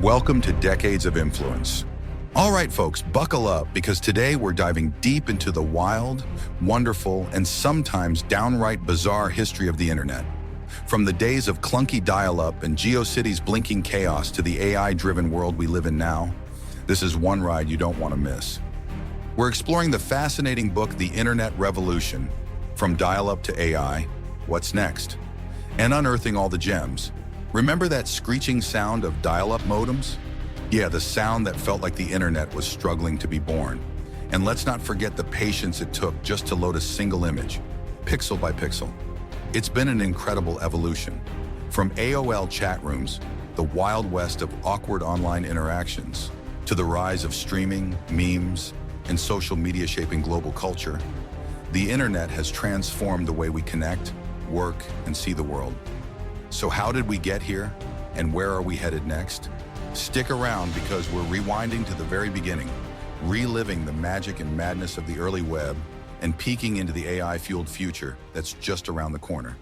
Welcome to Decades of Influence. All right, folks, buckle up because today we're diving deep into the wild, wonderful, and sometimes downright bizarre history of the internet. From the days of clunky dial-up and GeoCities blinking chaos to the AI-driven world we live in now, this is one ride you don't want to miss. We're exploring the fascinating book, The Internet Revolution, From Dial-Up to AI, What's Next? And unearthing all the gems. Remember that screeching sound of dial-up modems? Yeah, the sound that felt like the internet was struggling to be born. And let's not forget the patience it took just to load a single image, pixel by pixel. It's been an incredible evolution. From AOL chat rooms, the wild west of awkward online interactions, to the rise of streaming, memes, and social media shaping global culture, the internet has transformed the way we connect, work, and see the world. So how did we get here, and where are we headed next? Stick around because we're rewinding to the very beginning, reliving the magic and madness of the early web, and peeking into the AI-fueled future that's just around the corner.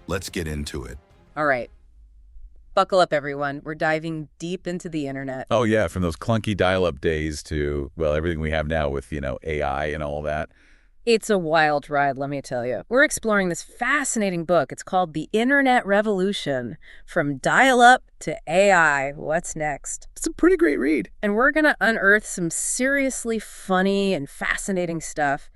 Let's get into it. All right. Buckle up, everyone. We're diving deep into the internet. Oh, yeah, from those clunky dial-up days to, well, everything we have now with, AI and all that. It's a wild ride, let me tell you. We're exploring this fascinating book. It's called The Internet Revolution, From Dial-Up to AI, What's Next? It's a pretty great read. And we're going to unearth some seriously funny and fascinating stuff.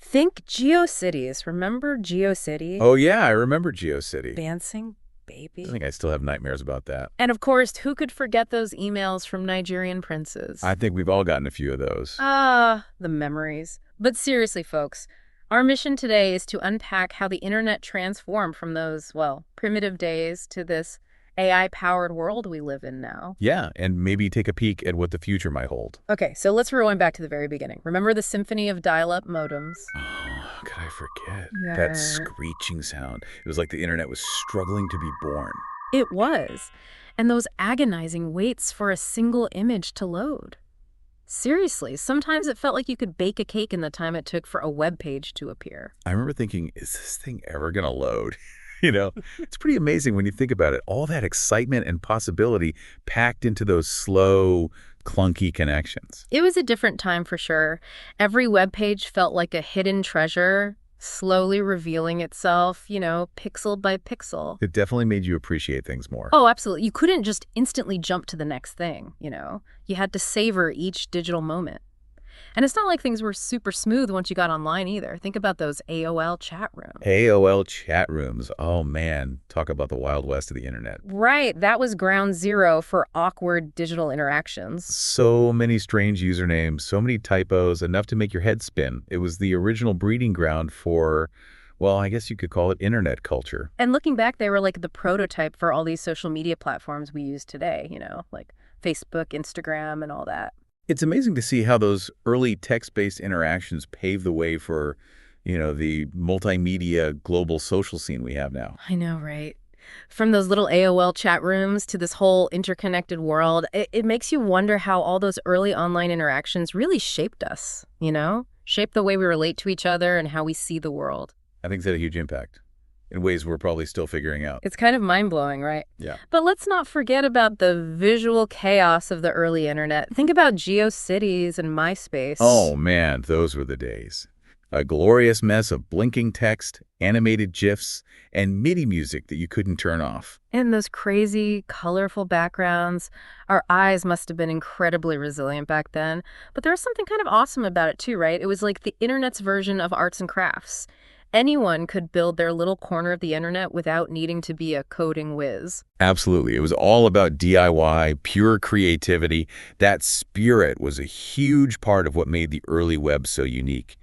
Think GeoCities. Remember GeoCity? Oh, yeah, I remember GeoCity. Dancing baby. I think I still have nightmares about that. And of course, who could forget those emails from Nigerian princes? I think we've all gotten a few of those. The memories. But seriously, folks, our mission today is to unpack how the internet transformed from those, well, primitive days to this AI-powered world we live in now. Yeah, and maybe take a peek at what the future might hold. Okay, so let's rewind back to the very beginning. Remember the symphony of dial-up modems? Oh, how could I forget? Yeah. That screeching sound. It was like the internet was struggling to be born. It was. And those agonizing waits for a single image to load. Seriously, sometimes it felt like you could bake a cake in the time it took for a web page to appear. I remember thinking, is this thing ever going to load? It's pretty amazing when you think about it. All that excitement and possibility packed into those slow, clunky connections. It was a different time for sure. Every web page felt like a hidden treasure, slowly revealing itself, pixel by pixel. It definitely made you appreciate things more. Oh, absolutely. You couldn't just instantly jump to the next thing, You had to savor each digital moment. And it's not like things were super smooth once you got online either. Think about those AOL chat rooms. AOL chat rooms. Oh, man. Talk about the Wild West of the internet. Right. That was ground zero for awkward digital interactions. So many strange usernames, so many typos, enough to make your head spin. It was the original breeding ground for, well, I guess you could call it internet culture. And looking back, they were like the prototype for all these social media platforms we use today, like Facebook, Instagram, and all that. It's amazing to see how those early text-based interactions paved the way for, the multimedia global social scene we have now. I know, right? From those little AOL chat rooms to this whole interconnected world, it makes you wonder how all those early online interactions really shaped us, Shaped the way we relate to each other and how we see the world. I think it's had a huge impact in ways we're probably still figuring out. It's kind of mind-blowing, right? Yeah. But let's not forget about the visual chaos of the early internet. Think about GeoCities and MySpace. Oh, man, those were the days. A glorious mess of blinking text, animated GIFs, and MIDI music that you couldn't turn off. And those crazy, colorful backgrounds. Our eyes must have been incredibly resilient back then. But there was something kind of awesome about it too, right? It was like the internet's version of arts and crafts. Anyone could build their little corner of the internet without needing to be a coding whiz. Absolutely. It was all about DIY, pure creativity. That spirit was a huge part of what made the early web so unique.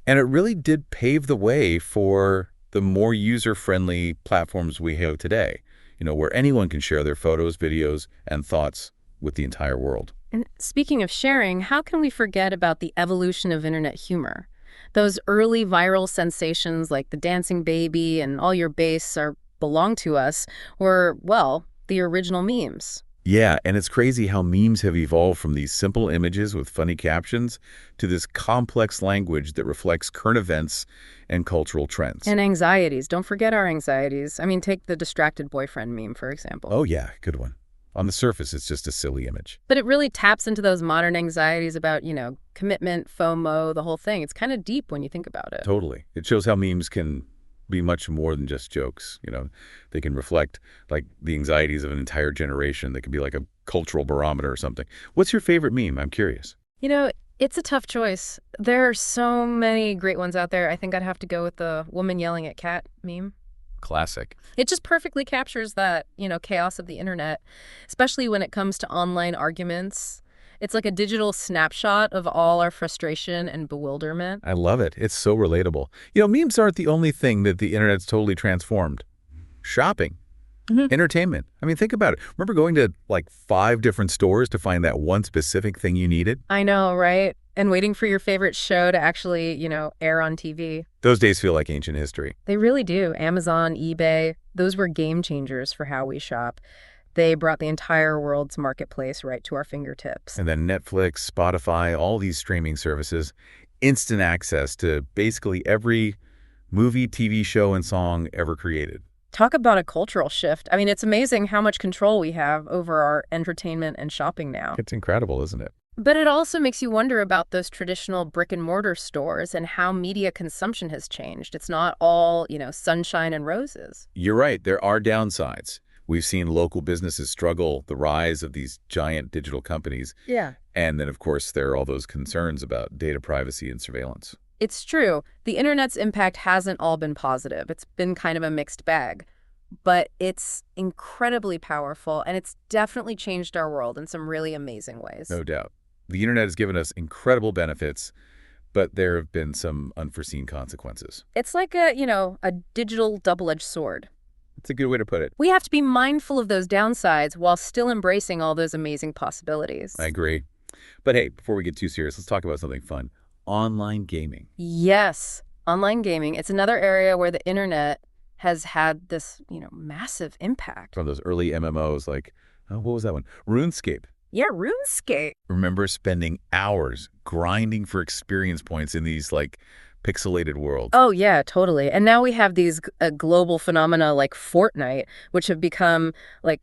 And it really did pave the way for the more user-friendly platforms we have today, where anyone can share their photos, videos, and thoughts with the entire world. And speaking of sharing, how can we forget about the evolution of internet humor? Those early viral sensations like the dancing baby and all your bass belong to us were, well, the original memes. Yeah, and it's crazy how memes have evolved from these simple images with funny captions to this complex language that reflects current events and cultural trends. And anxieties. Don't forget our anxieties. I mean, take the distracted boyfriend meme, for example. Oh, yeah, good one. On the surface, it's just a silly image. But it really taps into those modern anxieties about, commitment, FOMO, the whole thing. It's kind of deep when you think about it. Totally. It shows how memes can be much more than just jokes. They can reflect like the anxieties of an entire generation. They can be like a cultural barometer or something. What's your favorite meme? I'm curious. It's a tough choice. There are so many great ones out there. I think I'd have to go with the woman yelling at cat meme. Classic. It just perfectly captures that, chaos of the internet, especially when it comes to online arguments. It's like a digital snapshot of all our frustration and bewilderment. I love it. It's so relatable. Memes aren't the only thing that the internet's totally transformed. Shopping. Entertainment. I mean, think about it. Remember going to like 5 different stores to find that one specific thing you needed? I know, right? And waiting for your favorite show to actually, air on TV. Those days feel like ancient history. They really do. Amazon, eBay, those were game changers for how we shop. They brought the entire world's marketplace right to our fingertips. And then Netflix, Spotify, all these streaming services, instant access to basically every movie, TV show, and song ever created. Talk about a cultural shift. I mean, it's amazing how much control we have over our entertainment and shopping now. It's incredible, isn't it? But it also makes you wonder about those traditional brick and mortar stores and how media consumption has changed. It's not all, sunshine and roses. You're right. There are downsides. We've seen local businesses struggle, the rise of these giant digital companies. Yeah. And then, of course, there are all those concerns about data privacy and surveillance. It's true. The internet's impact hasn't all been positive. It's been kind of a mixed bag. But it's incredibly powerful, and it's definitely changed our world in some really amazing ways. No doubt. The internet has given us incredible benefits, but there have been some unforeseen consequences. It's like a digital double-edged sword. It's a good way to put it. We have to be mindful of those downsides while still embracing all those amazing possibilities. I agree. But hey, before we get too serious, let's talk about something fun. Online gaming. Yes, online gaming. It's another area where the internet has had this, massive impact. From those early MMOs like, what was that one? RuneScape. Yeah, RuneScape. Remember spending hours grinding for experience points in these pixelated worlds. Oh, yeah, totally. And now we have these global phenomena like Fortnite, which have become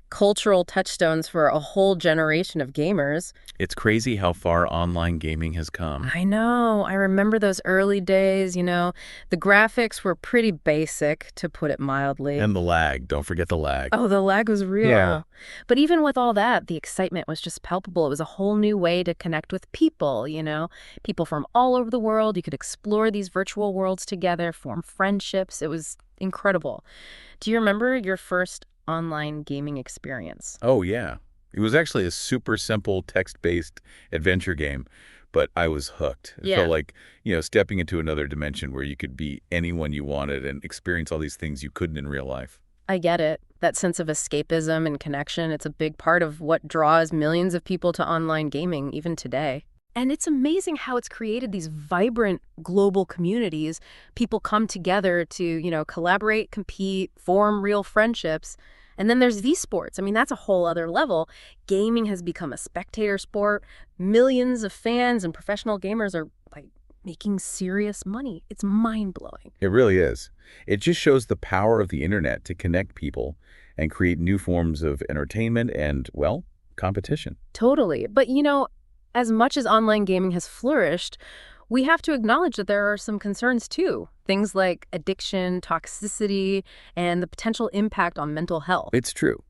cultural touchstones for a whole generation of gamers. It's crazy how far online gaming has come. I know. I remember those early days, The graphics were pretty basic, to put it mildly. And the lag. Don't forget the lag. Oh, the lag was real. Yeah. But even with all that, the excitement was just palpable. It was a whole new way to connect with people, People from all over the world. You could explore these virtual worlds together, form friendships. It was incredible. Do you remember your first online gaming experience? Oh, yeah. It was actually a super simple text-based adventure game, but I was hooked. It felt like, stepping into another dimension where you could be anyone you wanted and experience all these things you couldn't in real life. I get it. That sense of escapism and connection, it's a big part of what draws millions of people to online gaming even today. And it's amazing how it's created these vibrant global communities. People come together to, collaborate, compete, form real friendships. And then there's V-sports. I mean, that's a whole other level. Gaming has become a spectator sport. Millions of fans and professional gamers are making serious money. It's mind-blowing. It really is. It just shows the power of the internet to connect people and create new forms of entertainment and, competition. Totally. But, as much as online gaming has flourished, we have to acknowledge that there are some concerns too. Things like addiction, toxicity, and the potential impact on mental health. It's true.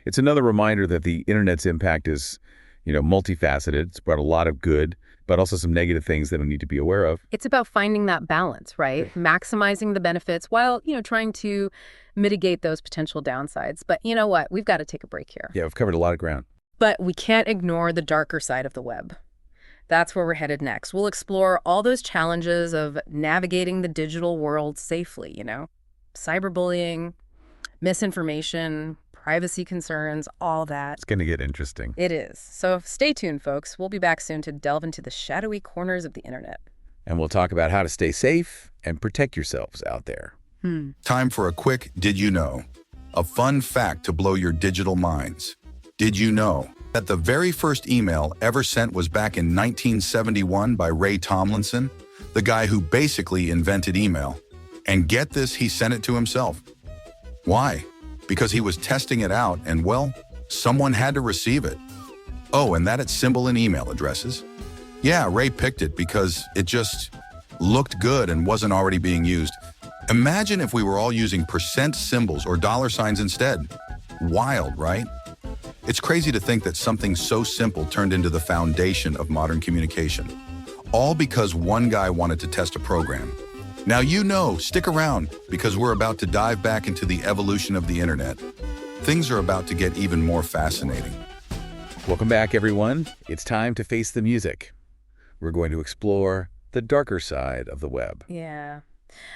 It's another reminder that the internet's impact is, multifaceted. It's brought a lot of good, but also some negative things that we need to be aware of. It's about finding that balance, right? Maximizing the benefits while, trying to mitigate those potential downsides. But you know what? We've got to take a break here. Yeah, we've covered a lot of ground. But we can't ignore the darker side of the web. That's where we're headed next. We'll explore all those challenges of navigating the digital world safely, cyberbullying, misinformation, privacy concerns, all that. It's going to get interesting. It is. So stay tuned, folks. We'll be back soon to delve into the shadowy corners of the internet. And we'll talk about how to stay safe and protect yourselves out there. Time for a quick Did You Know? A fun fact to blow your digital minds. Did you know that the very first email ever sent was back in 1971 by Ray Tomlinson, the guy who basically invented email? And get this, he sent it to himself. Why? Because he was testing it out and, Someone had to receive it. Oh, and that it's symbol and email addresses. Yeah, Ray picked it because it just looked good and wasn't already being used. Imagine if we were all using percent symbols or dollar signs instead. Wild, right? It's crazy to think that something so simple turned into the foundation of modern communication. All because one guy wanted to test a program. Now stick around because we're about to dive back into the evolution of the internet. Things are about to get even more fascinating. Welcome back, everyone. It's time to face the music. We're going to explore the darker side of the web. Yeah.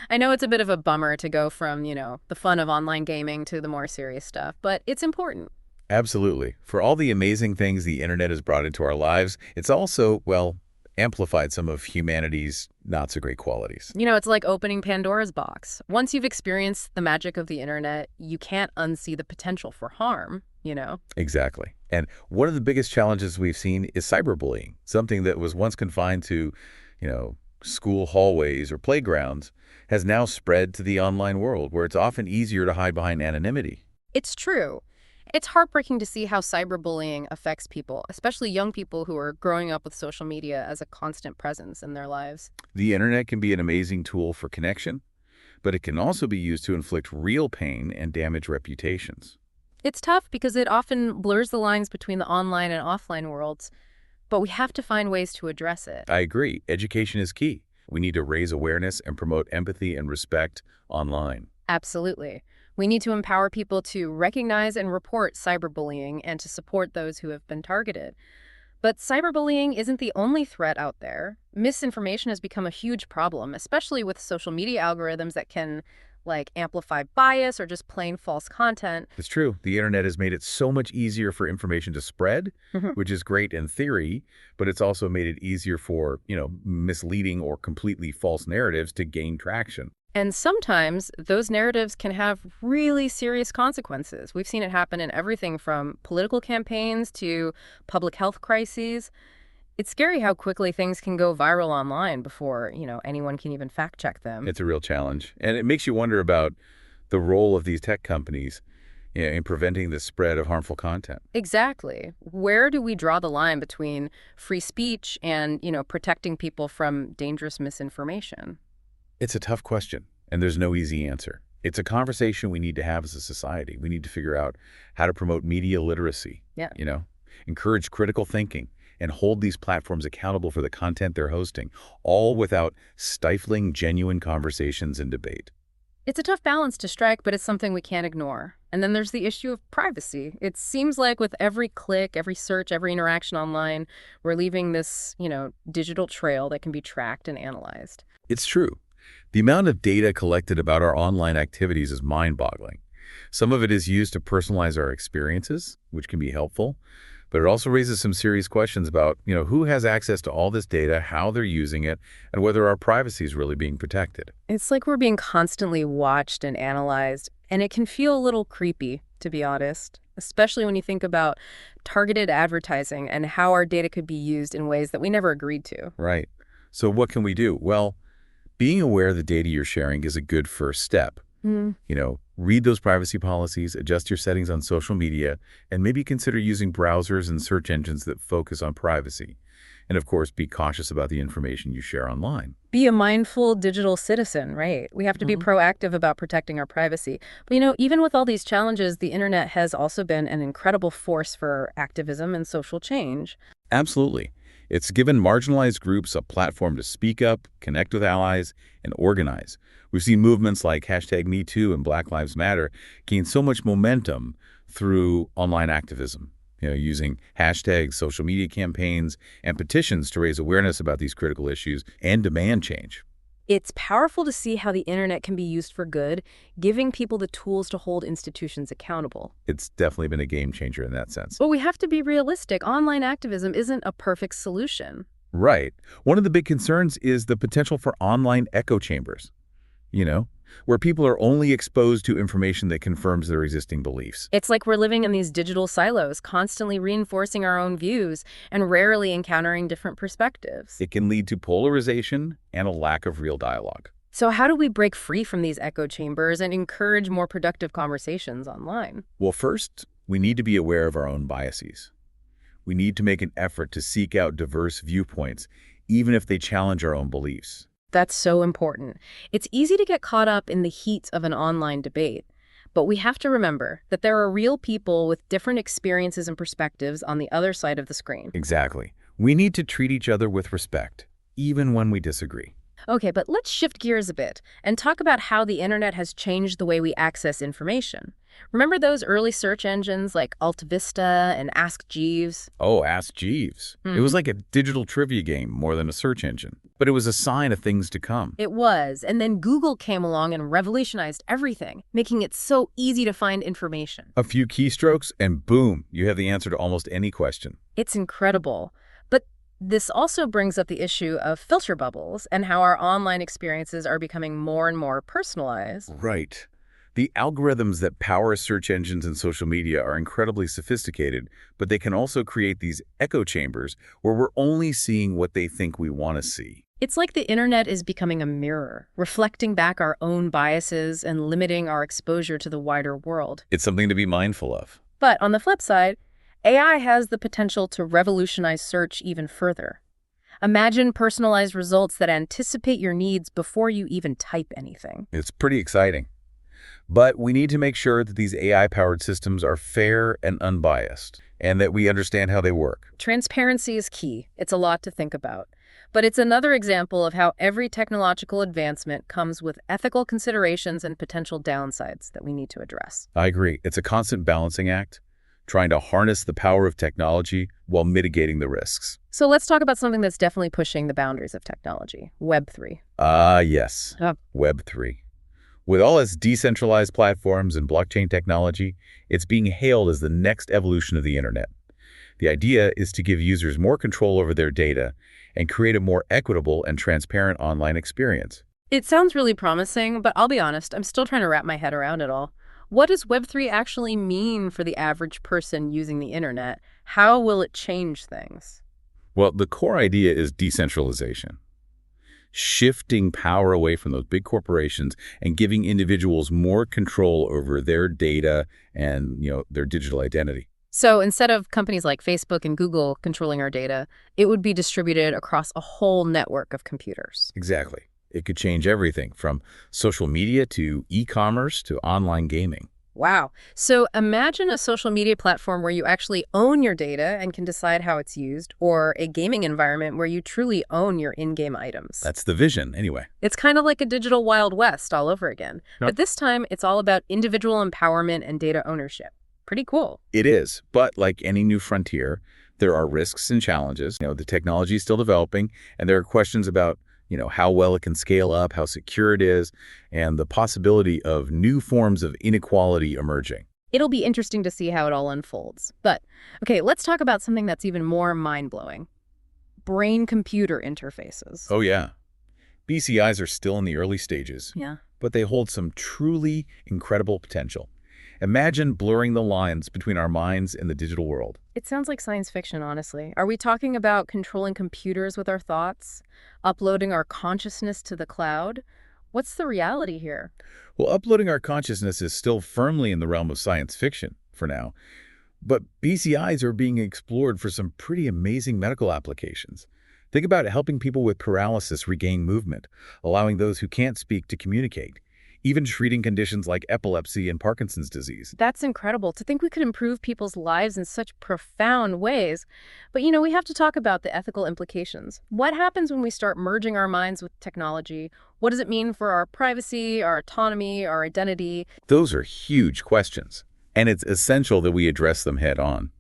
I know it's a bit of a bummer to go from, the fun of online gaming to the more serious stuff, but it's important. Absolutely. For all the amazing things the internet has brought into our lives, it's also, amplified some of humanity's not-so-great qualities. It's like opening Pandora's box. Once you've experienced the magic of the internet, you can't unsee the potential for harm, Exactly. And one of the biggest challenges we've seen is cyberbullying, something that was once confined to, school hallways or playgrounds, has now spread to the online world, where it's often easier to hide behind anonymity. It's true. It's heartbreaking to see how cyberbullying affects people, especially young people who are growing up with social media as a constant presence in their lives. The internet can be an amazing tool for connection, but it can also be used to inflict real pain and damage reputations. It's tough because it often blurs the lines between the online and offline worlds, but we have to find ways to address it. I agree. Education is key. We need to raise awareness and promote empathy and respect online. Absolutely. We need to empower people to recognize and report cyberbullying and to support those who have been targeted. But cyberbullying isn't the only threat out there. Misinformation has become a huge problem, especially with social media algorithms that can, amplify bias or just plain false content. It's true. The internet has made it so much easier for information to spread, which is great in theory, but it's also made it easier for, misleading or completely false narratives to gain traction. And sometimes those narratives can have really serious consequences. We've seen it happen in everything from political campaigns to public health crises. It's scary how quickly things can go viral online before, anyone can even fact check them. It's a real challenge. And it makes you wonder about the role of these tech companies in preventing the spread of harmful content. Exactly. Where do we draw the line between free speech and, protecting people from dangerous misinformation? It's a tough question, and there's no easy answer. It's a conversation we need to have as a society. We need to figure out how to promote media literacy, encourage critical thinking, and hold these platforms accountable for the content they're hosting, all without stifling genuine conversations and debate. It's a tough balance to strike, but it's something we can't ignore. And then there's the issue of privacy. It seems like with every click, every search, every interaction online, we're leaving this, digital trail that can be tracked and analyzed. It's true. The amount of data collected about our online activities is mind-boggling. Some of it is used to personalize our experiences, which can be helpful, but it also raises some serious questions about, who has access to all this data, how they're using it, and whether our privacy is really being protected. It's like we're being constantly watched and analyzed, and it can feel a little creepy, to be honest, especially when you think about targeted advertising and how our data could be used in ways that we never agreed to. Right. So what can we do? Well, being aware of the data you're sharing is a good first step. Read those privacy policies, adjust your settings on social media, and maybe consider using browsers and search engines that focus on privacy. And of course, be cautious about the information you share online. Be a mindful digital citizen, right? We have to be proactive about protecting our privacy. But even with all these challenges, the internet has also been an incredible force for activism and social change. Absolutely. It's given marginalized groups a platform to speak up, connect with allies, and organize. We've seen movements like #MeToo and Black Lives Matter gain so much momentum through online activism, using hashtags, social media campaigns, and petitions to raise awareness about these critical issues and demand change. It's powerful to see how the internet can be used for good, giving people the tools to hold institutions accountable. It's definitely been a game changer in that sense. But we have to be realistic. Online activism isn't a perfect solution. Right. One of the big concerns is the potential for online echo chambers, where people are only exposed to information that confirms their existing beliefs. It's like we're living in these digital silos, constantly reinforcing our own views and rarely encountering different perspectives. It can lead to polarization and a lack of real dialogue. So how do we break free from these echo chambers and encourage more productive conversations online? Well, first, We need to be aware of our own biases. We need to make an effort to seek out diverse viewpoints, even if they challenge our own beliefs. That's so important. It's easy to get caught up in the heat of an online debate, but we have to remember that there are real people with different experiences and perspectives on the other side of the screen. Exactly. We need to treat each other with respect, even when we disagree. Okay, but let's shift gears a bit and talk about how the internet has changed the way we access information. Remember those early search engines like AltaVista and Ask Jeeves? Oh, Ask Jeeves. It was like a digital trivia game more than a search engine, but it was a sign of things to come. It was, and then Google came along and revolutionized everything, making it so easy to find information. A few keystrokes and boom, you have the answer to almost any question. It's incredible. But this also brings up the issue of filter bubbles and how our online experiences are becoming more and more personalized. Right. The algorithms that power search engines and social media are incredibly sophisticated, but they can also create these echo chambers where we're only seeing what they think we want to see. It's like the internet is becoming a mirror, reflecting back our own biases and limiting our exposure to the wider world. It's something to be mindful of. But on the flip side, AI has the potential to revolutionize search even further. Imagine personalized results that anticipate your needs before you even type anything. It's pretty exciting. But we need to make sure that these AI-powered systems are fair and unbiased, and that we understand how they work. Transparency is key. It's a lot to think about. But it's another example of how every technological advancement comes with ethical considerations and potential downsides that we need to address. I agree. It's a constant balancing act, trying to harness the power of technology while mitigating the risks. So let's talk about something that's definitely pushing the boundaries of technology, Web3. Yes, Web3. With all its decentralized platforms and blockchain technology, it's being hailed as the next evolution of the internet. The idea is to give users more control over their data and create a more equitable and transparent online experience. It sounds really promising, but I'll be honest, I'm still trying to wrap my head around it all. What does Web3 actually mean for the average person using the internet? How will it change things? Well, the core idea is decentralization. Shifting power away from those big corporations and giving individuals more control over their data and, their digital identity. So instead of companies like Facebook and Google controlling our data, it would be distributed across a whole network of computers. Exactly. It could change everything from social media to e-commerce to online gaming. Wow. So imagine a social media platform where you actually own your data and can decide how it's used, or a gaming environment where you truly own your in-game items. That's the vision, anyway. It's kind of like a digital Wild West all over again. Yep. But this time, it's all about individual empowerment and data ownership. Pretty cool. It is, but like any new frontier, there are risks and challenges. The technology is still developing, and there are questions about how well it can scale up, how secure it is, and the possibility of new forms of inequality emerging. It'll be interesting to see how it all unfolds. But, okay, let's talk about something that's even more mind-blowing. Brain-computer interfaces. Oh, yeah. BCIs are still in the early stages, but they hold some truly incredible potential. Imagine blurring the lines between our minds and the digital world. It sounds like science fiction, honestly. Are we talking about controlling computers with our thoughts? Uploading our consciousness to the cloud? What's the reality here? Well, uploading our consciousness is still firmly in the realm of science fiction for now. But BCIs are being explored for some pretty amazing medical applications. Think about helping people with paralysis regain movement, allowing those who can't speak to communicate, even treating conditions like epilepsy and Parkinson's disease. That's incredible. To think we could improve people's lives in such profound ways. But, we have to talk about the ethical implications. What happens when we start merging our minds with technology? What does it mean for our privacy, our autonomy, our identity? Those are huge questions, and it's essential that we address them head on.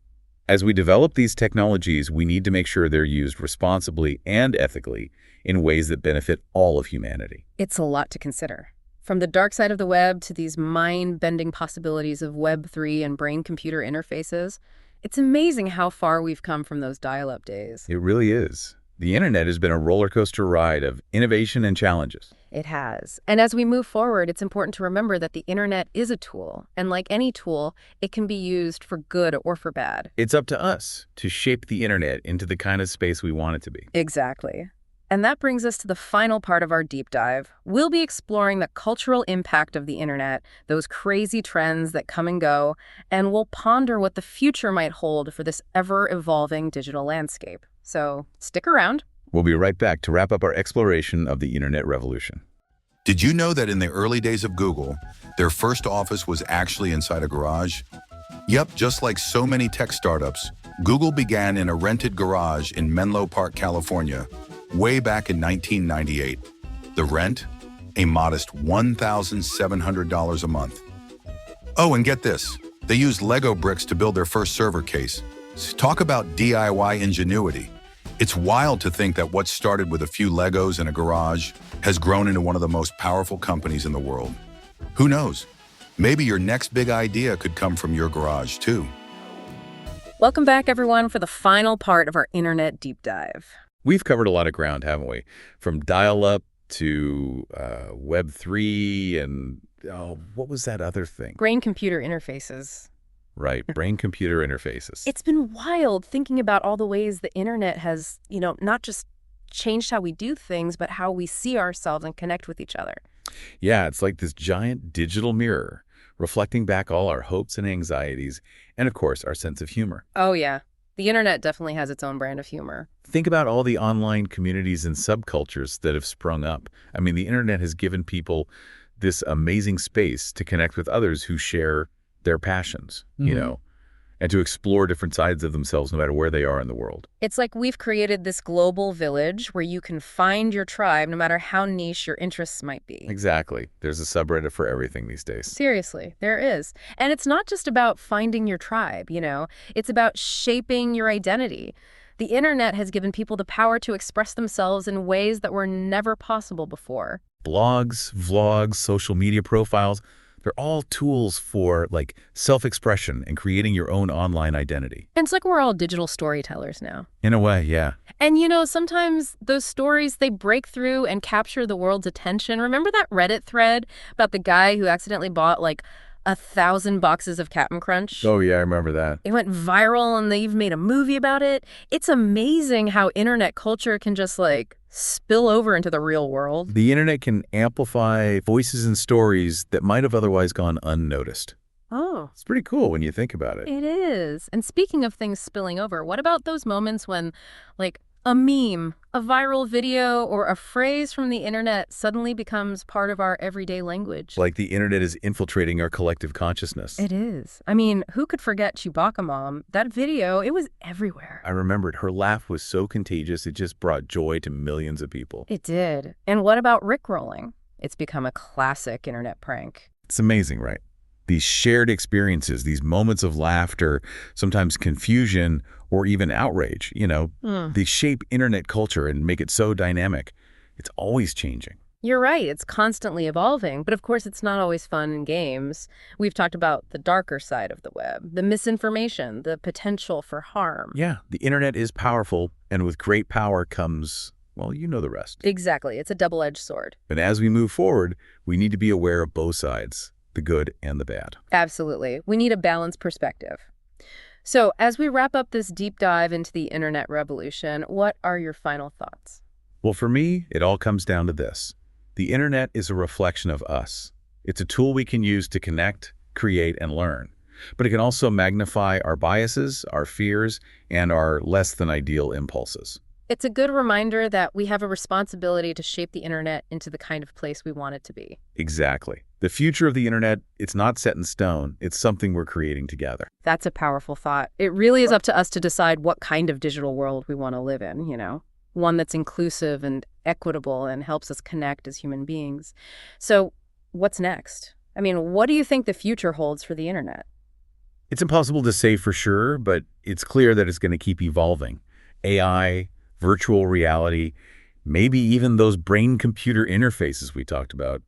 As we develop these technologies, we need to make sure they're used responsibly and ethically in ways that benefit all of humanity. It's a lot to consider. From the dark side of the web to these mind-bending possibilities of Web3 and brain-computer interfaces, it's amazing how far we've come from those dial-up days. It really is. The internet has been a roller coaster ride of innovation and challenges. It has. And as we move forward, it's important to remember that the internet is a tool. And like any tool, it can be used for good or for bad. It's up to us to shape the internet into the kind of space we want it to be. Exactly. And that brings us to the final part of our deep dive. We'll be exploring the cultural impact of the internet, those crazy trends that come and go, and we'll ponder what the future might hold for this ever-evolving digital landscape. So stick around. We'll be right back to wrap up our exploration of the internet revolution. Did you know that in the early days of Google, their first office was actually inside a garage? Yep, just like so many tech startups, Google began in a rented garage in Menlo Park, California, way back in 1998. The rent? A modest $1,700 a month. Oh, and get this, they used Lego bricks to build their first server case. Talk about DIY ingenuity. It's wild to think that what started with a few Legos in a garage has grown into one of the most powerful companies in the world. Who knows? Maybe your next big idea could come from your garage, too. Welcome back, everyone, for the final part of our internet deep dive. We've covered a lot of ground, haven't we? From dial-up to Web 3 and, what was that other thing? Brain-computer interfaces. Right, brain-computer interfaces. It's been wild thinking about all the ways the internet has, not just changed how we do things, but how we see ourselves and connect with each other. Yeah, it's like this giant digital mirror reflecting back all our hopes and anxieties and, of course, our sense of humor. Oh, yeah. The internet definitely has its own brand of humor. Think about all the online communities and subcultures that have sprung up. I mean, the internet has given people this amazing space to connect with others who share their passions, and to explore different sides of themselves no matter where they are in the world. It's like we've created this global village where you can find your tribe no matter how niche your interests might be. Exactly. There's a subreddit for everything these days. Seriously, there is. And it's not just about finding your tribe, It's about shaping your identity. The internet has given people the power to express themselves in ways that were never possible before. Blogs, vlogs, social media profiles, they're all tools for, self-expression and creating your own online identity. And it's like we're all digital storytellers now. In a way, yeah. And, sometimes those stories, they break through and capture the world's attention. Remember that Reddit thread about the guy who accidentally bought, 1,000 boxes of Cap'n Crunch? Oh, yeah, I remember that. It went viral, and they even made a movie about it. It's amazing how internet culture can just, spill over into the real world. The internet can amplify voices and stories that might have otherwise gone unnoticed. Oh. It's pretty cool when you think about it. It is. And speaking of things spilling over, what about those moments when, a meme, a viral video, or a phrase from the internet suddenly becomes part of our everyday language? Like the internet is infiltrating our collective consciousness. It is. I mean, who could forget Chewbacca Mom? That video, it was everywhere. I remembered her laugh was so contagious, it just brought joy to millions of people. It did. And what about Rickrolling? It's become a classic internet prank. It's amazing, right? These shared experiences, these moments of laughter, sometimes confusion, or even outrage, they shape internet culture and make it so dynamic. It's always changing. You're right. It's constantly evolving. But of course, it's not always fun and games. We've talked about the darker side of the web, the misinformation, the potential for harm. Yeah, the internet is powerful, and with great power comes, well, you know the rest. Exactly. It's a double-edged sword. But as we move forward, we need to be aware of both sides, the good and the bad. Absolutely. We need a balanced perspective. So as we wrap up this deep dive into the internet revolution, what are your final thoughts? Well, for me, it all comes down to this. The internet is a reflection of us. It's a tool we can use to connect, create, and learn. But it can also magnify our biases, our fears, and our less than ideal impulses. It's a good reminder that we have a responsibility to shape the internet into the kind of place we want it to be. Exactly. The future of the internet, it's not set in stone. It's something we're creating together. That's a powerful thought. It really is up to us to decide what kind of digital world we want to live in, one that's inclusive and equitable and helps us connect as human beings. So what's next? I mean, what do you think the future holds for the internet? It's impossible to say for sure, but it's clear that it's going to keep evolving. AI, virtual reality, maybe even those brain-computer interfaces we talked about,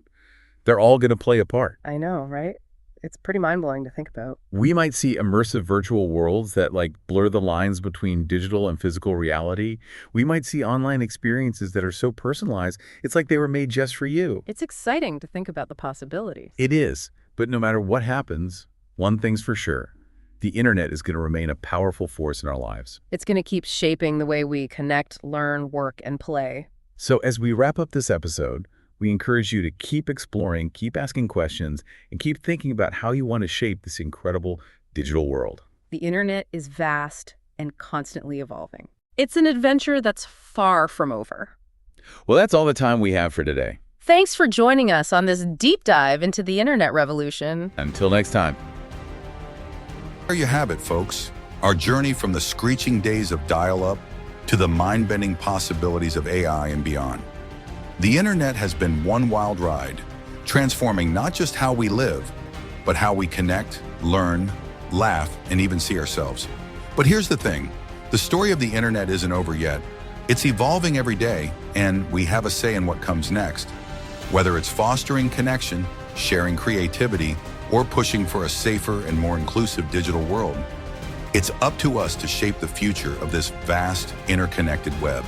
they're all going to play a part. I know, right? It's pretty mind-blowing to think about. We might see immersive virtual worlds that blur the lines between digital and physical reality. We might see online experiences that are so personalized, it's like they were made just for you. It's exciting to think about the possibilities. It is, but no matter what happens, one thing's for sure. The internet is going to remain a powerful force in our lives. It's going to keep shaping the way we connect, learn, work, and play. So as we wrap up this episode, we encourage you to keep exploring, keep asking questions, and keep thinking about how you want to shape this incredible digital world. The internet is vast and constantly evolving. It's an adventure that's far from over. Well, that's all the time we have for today. Thanks for joining us on this deep dive into the internet revolution. Until next time. There you have it, folks. Our journey from the screeching days of dial-up to the mind-bending possibilities of AI and beyond. The internet has been one wild ride, transforming not just how we live, but how we connect, learn, laugh, and even see ourselves. But here's the thing, the story of the internet isn't over yet. It's evolving every day, and we have a say in what comes next. Whether it's fostering connection, sharing creativity, or pushing for a safer and more inclusive digital world, it's up to us to shape the future of this vast, interconnected web.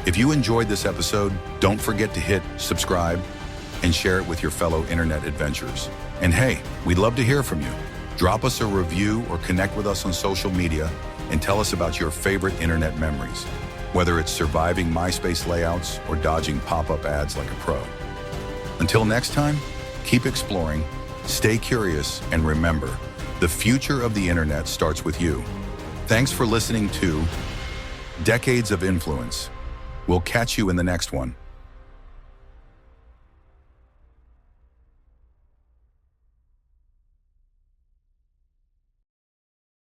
If you enjoyed this episode, don't forget to hit subscribe and share it with your fellow internet adventurers. And hey, we'd love to hear from you. Drop us a review or connect with us on social media and tell us about your favorite internet memories, whether it's surviving MySpace layouts or dodging pop-up ads like a pro. Until next time, keep exploring, stay curious, and remember, the future of the internet starts with you. Thanks for listening to Decades of Influence. We'll catch you in the next one.